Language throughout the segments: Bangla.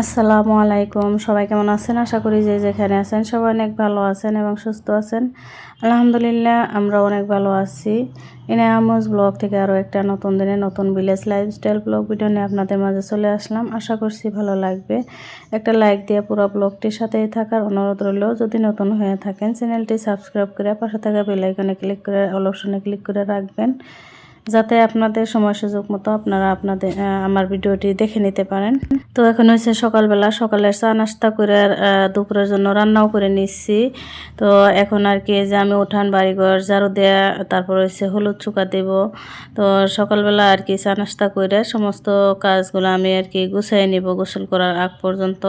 আসসালামু আলাইকুম। সবাই কেমন আছেন? আশা করি যে যেখানে আছেন সবাই অনেক ভালো আছেন এবং সুস্থ আছেন। আলহামদুলিল্লাহ আমরা অনেক ভালো আছি। ইনায়ামুজ ব্লগ থেকে আরও একটা নতুন দিনে নতুন ভিলেজ লাইফস্টাইল ব্লগ ভিডিও নিয়ে আপনাদের মাঝে চলে আসলাম। আশা করছি ভালো লাগবে। একটা লাইক দিয়ে পুরো ব্লগটির সাথেই থাকার অনুরোধ রইল। যদি নতুন হয়ে থাকেন চ্যানেলটি সাবস্ক্রাইব করে পাশে থাকা বেল আইকনে ক্লিক করে অল অপশনে ক্লিক করে রাখবেন, যাতে আপনাদের সময় সুযোগ মতো আপনারা আমার ভিডিওটি দেখে নিতে পারেন। তো এখন হচ্ছে সকালবেলা, সকালের চা নাস্তা করে দুপুরের জন্য রান্নাও করে নিচ্ছি। তো এখন আর কি যে আমি উঠান বাড়িঘর ঝাড়ু দেয়া, তারপর হচ্ছে হলুদ চুকা দেব। তো সকালবেলা আর কি চা নাস্তা করে সমস্ত কাজগুলো আমি আর কি গুছিয়ে নিব গোসল করার আগ পর্যন্ত।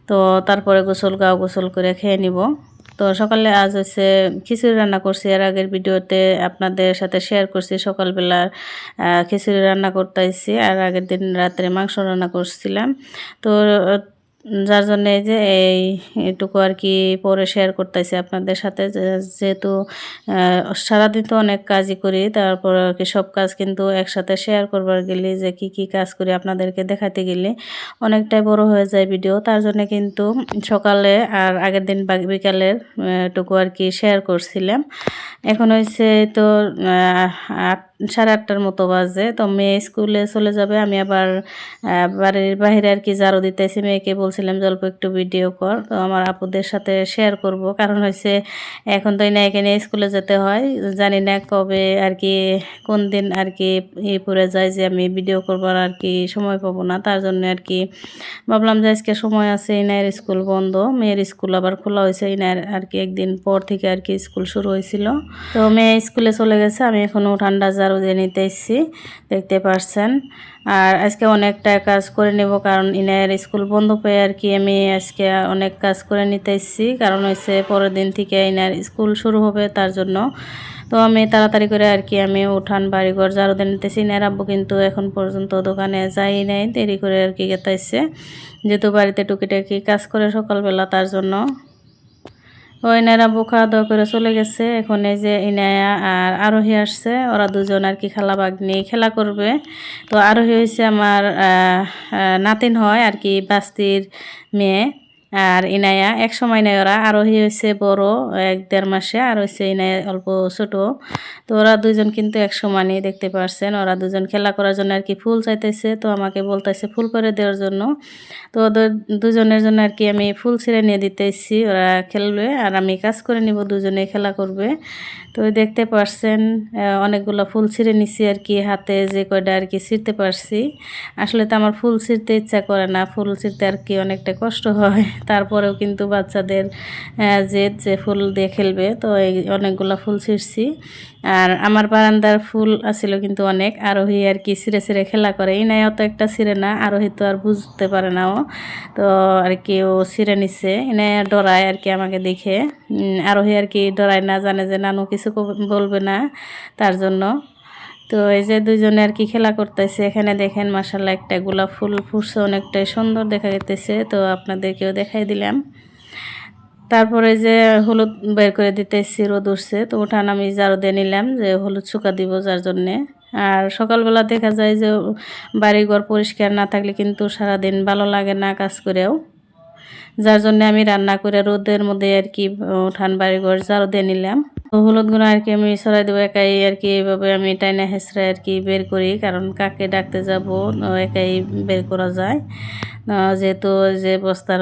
তো তারপরে গোসল করে খেয়ে নিব। তো সকালে আজ হচ্ছে খিচুড়ি রান্না করছি। এর আগের ভিডিওতে আপনাদের সাথে শেয়ার করছি সকালবেলার খিচুড়ি রান্না করতেছি, আর আগের দিন রাত্রে মাংস রান্না করছিলাম। তো যার জন্য এই যে এইটুকু আর কি পরে শেয়ার করতেছি আপনাদের সাথে, যেহেতু সারাদিন তো অনেক কাজই করি, তারপর আর কি সব কাজ কিন্তু একসাথে শেয়ার করবার গেলে যে কি কাজ করি আপনাদেরকে দেখাতে গেলে অনেকটাই বড় হয়ে যায় ভিডিও। তার জন্য কিন্তু সকালে আর আগের দিন বিকালের টুকু আর কি শেয়ার করছিলাম। এখন হয়েছে তো 8:30টার মতো বাজে। তো মেয়ে স্কুলে চলে যাবে, আমি আবার বাড়ির বাইরে আর কি ঝাড়ু দিতেছি। মেয়েকে বলছিলাম যে অল্প একটু ভিডিও কর, তো আমার আপুদের সাথে শেয়ার করব। কারণ হয়েছে এখন তো এখানে স্কুলে যেতে হয়, জানি না কবে আর কি কোন দিন আর কি পড়ে যায় যে আমি ভিডিও করবার আর কি সময় পাবো না। তার জন্য আর কি ভাবলাম যে আজকে সময় আছে, ইনায়ের স্কুল বন্ধ, মেয়ের স্কুল আবার খোলা হয়েছে। ইনায়ের আর কি একদিন পর থেকে আর কি স্কুল শুরু হয়েছিল। তো মেয়ে স্কুলে চলে গেছে, আমি এখনও ঠান্ডা ঝাড়ু দিয়ে নিতে এসেছি, দেখতে পারছেন। আর আজকে অনেকটা কাজ করে নেব, কারণ ইনায়ের স্কুল বন্ধ পেয়ে আর কি আমি আজকে অনেক কাজ করে নিতে এসেছি। কারণ হচ্ছে পরের দিন থেকে ইনায়ের স্কুল শুরু হবে, তার জন্য। তো আমি তাড়াতাড়ি করে আর কি আমি উঠান বাড়িঘর ঝাড়ু দিয়ে নিতেছি। ইনায়ের আব্বু কিন্তু এখন পর্যন্ত দোকানে যাই নাই, দেরি করে আর কি গেতাইছে, যেহেতু বাড়িতে টুকিটাকি কাজ করে সকালবেলা, তার জন্য। ও ইনায়ের আব্বু খাওয়া দাওয়া করে চলে গেছে। এখন এই যে ইনায়া আর আরোহী আসছে, ওরা দুজন আর কি খালা বাগনি খেলা করবে। তো আরোহী হয়েছে আমার নাতিন হয় আর কি, বাস্তির মেয়ে। আর ইনায়া এক সময় নেই, ওরা আরোহী হয়েছে বড় 1-1.5 মাসে, আর হয়েছে ইনায়া অল্প ছোট। তো ওরা দুজন কিন্তু এক সমানই, দেখতে পারছেন। ওরা দুজন খেলা করার জন্য আর কি ফুল চাইতেছে, তো আমাকে বলতেছে ফুল করে দেওয়ার জন্য। তো ওদের দুজনের জন্য আর কি আমি ফুল ছিঁড়ে নিয়ে দিতেছি, ওরা খেলবে আর আমি কাজ করে নিব, দুজনে খেলা করবে। তো দেখতে পারছেন অনেকগুলো ফুল ছিঁড়ে নিছি আর কি, হাতে যে কয়টা আর কি ছিঁড়তে পারছি। আসলে তো আমার ফুল ছিঁড়তে ইচ্ছা করে না, ফুল ছিঁড়তে আর কি অনেকটা কষ্ট হয়। তারপরেও কিন্তু বাচ্চাদের যে ফুল দিয়ে খেলবে, তো এই অনেকগুলো ফুল ছিঁড়ছি। আর আমার বারান্দার ফুল আছিল কিন্তু অনেক, আরোহী আর কি ছিঁড়ে ছিঁড়ে খেলা করে। ইনায় অত একটা ছিঁড়ে না, আরোহী তো আর বুঝতে পারে না ও, তো আর কি ও ছিঁড়ে নিচ্ছে। ইনায় ডরায় আর কি আমাকে দেখে, আরোহী আর কি ডরায় না, জানে যে নানু কিছু বলবে না, তার জন্য। তো এই যে দুইজনে আর কি খেলা করতেছে। এখানে দেখেন মাশাআল্লাহ একটা গোলাপ ফুল ফুটছে, অনেকটাই সুন্দর দেখা যেতেছে, তো আপনাদেরকেও দেখাই দিলাম। তারপরে যে হলুদ বের করে দিতেছি, রোদ উঠছে, তো উঠান আমি ঝাড়ু দিয়ে নিলাম যে হলুদ শুকা দিব যার জন্যে। আর সকালবেলা দেখা যায় যে বাড়িঘর পরিষ্কার না থাকলে কিন্তু সারাদিন ভালো লাগে না কাজ করেও, যার জন্য আমি রান্না করে রোদের মধ্যে আর কি উঠান বাড়িঘর ঝাড়ু দিয়ে নিলাম। তো হলুদ গুঁড়ো আর কি আমি ছড়াই দেবো একাই আর কি, এইভাবে আমি টাইনা হেঁচড়ে আর কি বের করি, কারণ কাকে ডাকতে যাব একাই বের করা যায়। যেহেতু যে বস্তার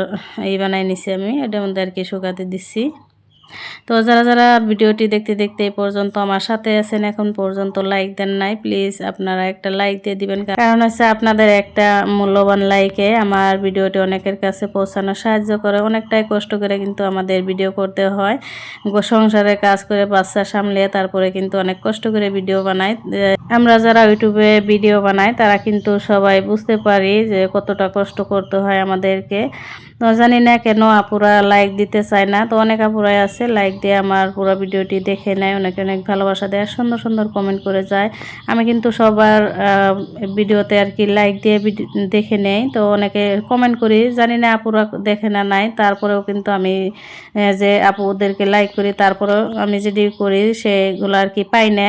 বানাই নিছি আমি, এটার মধ্যে আর কি শুকাতে দিচ্ছি। তো যারা ভিডিওটি দেখতে দেখতে এই পর্যন্ত আমার সাথে আছেন, এখন পর্যন্ত লাইক দেন নাই, প্লিজ আপনারা একটা লাইক দিয়ে দিবেন। কারণ হচ্ছে আপনাদের একটা মূল্যবান লাইকে আমার ভিডিওটি অনেকের কাছে পৌঁছানো সাহায্য করে। অনেকটাই কষ্ট করে কিন্তু আমাদের ভিডিও করতে হয়, সংসারে কাজ করে বাচ্চা সামলিয়ে তারপরে কিন্তু অনেক কষ্ট করে ভিডিও বানাই। আমরা যারা ইউটিউবে ভিডিও বানাই তারা কিন্তু সবাই বুঝতে পারি যে কতটা কষ্ট করতে হয় আমাদেরকে। তো জানি না কেন আপুরা লাইক দিতে চায় না। তো অনেক আপুরাই আছে লাইক দিয়ে আমার পুরো ভিডিওটি দেখে নেয়, অনেকে অনেক ভালোবাসা দেয়, সুন্দর সুন্দর কমেন্ট করে যায়। আমি কিন্তু সবার ভিডিওতে আর কি লাইক দিয়ে দেখে নেই। তো অনেকে কমেন্ট করি, জানি না আপুরা দেখে না নাই, তারপরেও কিন্তু আমি যে আপুদেরকে লাইক করি, তারপরেও আমি যদি করি সেগুলো আর কি পাই না।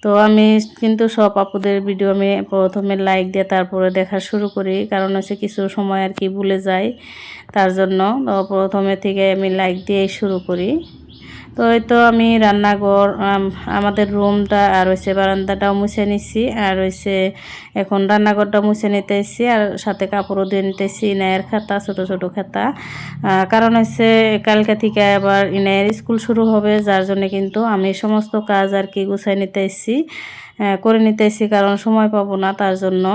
তো আমি কিন্তু সব আপুদের ভিডিও আমি প্রথমে লাইক দিয়ে তারপরে দেখা শুরু করি, কারণ হচ্ছে কিছু সময় আর কি ভুলে যাই, তার জন্য তো প্রথমে থেকে আমি লাইক দিয়েই শুরু করি। তো এই তো আমি রান্নাঘর, আমাদের রুমটা আর হচ্ছে বারান্দাটাও মুছে নিচ্ছি, আর হচ্ছে এখন রান্নাঘরটা মুছে নিতেছি, আর সাথে কাপড়ও ধুয়ে নিতেছি। ইনায়ের খাতা, ছোট ছোট খাতা, কারণ হচ্ছে কালকে থেকে আবার ইনায়ের স্কুল শুরু হবে, যার জন্য কিন্তু আমি সমস্ত কাজ আর কি গুছাই নিতেছি, করে নিতেছি, কারণ সময় পাবো না তার জন্য।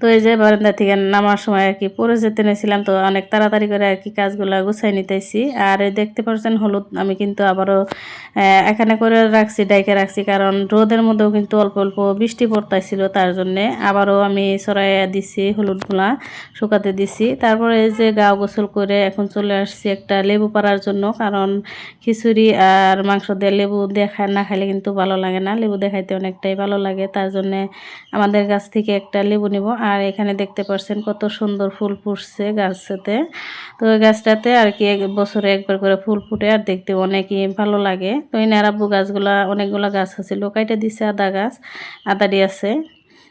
তো এই যে বারান্দা থেকে নামার সময় আর কি পরে যেতে নিয়েছিলাম, তো অনেক তাড়াতাড়ি করে আর কি কাজগুলো গুছাই নিতেছি। আর এই দেখতে পাচ্ছেন হলুদ আমি কিন্তু আবারও এখানে করে রাখছি, ডাইকে রাখছি, কারণ রোদের মধ্যেও কিন্তু অল্প অল্প বৃষ্টি পড়তেছিল, তার জন্যে আবারও আমি ছড়াইয়া দিছি, হলুদগুলা শুকাতে দিছি। তারপরে এই যে গা গোসল করে এখন চলে আসছি একটা লেবু পাড়ার জন্য, কারণ খিচুড়ি আর মাংস দিয়ে লেবু না খাইলে কিন্তু ভালো লাগে না, লেবু দেখাইতে অনেকটাই ভালো লাগে, তার জন্যে আমাদের গাছ থেকে একটা লেবু নিব। আর এখানে দেখতে পাচ্ছেন কত সুন্দর ফুল ফুটছে গাছটাতে। তো ওই গাছটাতে আর কি বছরে একবার করে ফুল ফুটে, আর দেখতে অনেকই ভালো লাগে। তো এই নারাব্বু গাছগুলা অনেকগুলো গাছ আছে, কাইটা দিছে, আদারি আছে।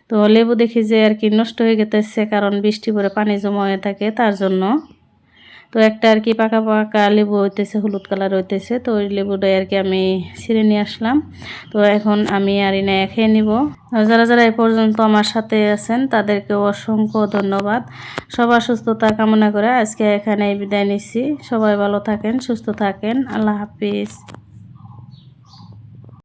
তো লেবু দেখি যে আর কি নষ্ট হয়ে গেতেছে, কারণ বৃষ্টি পরে পানি জমা হয়ে থাকে, তার জন্য। তো একটা আর কি পাকা পাকা লেবু হইতেছে, হলুদ কালার হইতেছে, তো ওই লেবুটাই আর কি আমি ছিঁড়ে নিয়ে আসলাম। তো এখন আমি আর ইনা খেয়ে নিব। যারা যারা এই পর্যন্ত আমার সাথে আছেন তাদেরকে অসংখ্য ধন্যবাদ। সবার সুস্থতা কামনা করে আজকে এখানে বিদায় নিচ্ছি। সবাই ভালো থাকেন, সুস্থ থাকেন। আল্লাহ হাফিজ।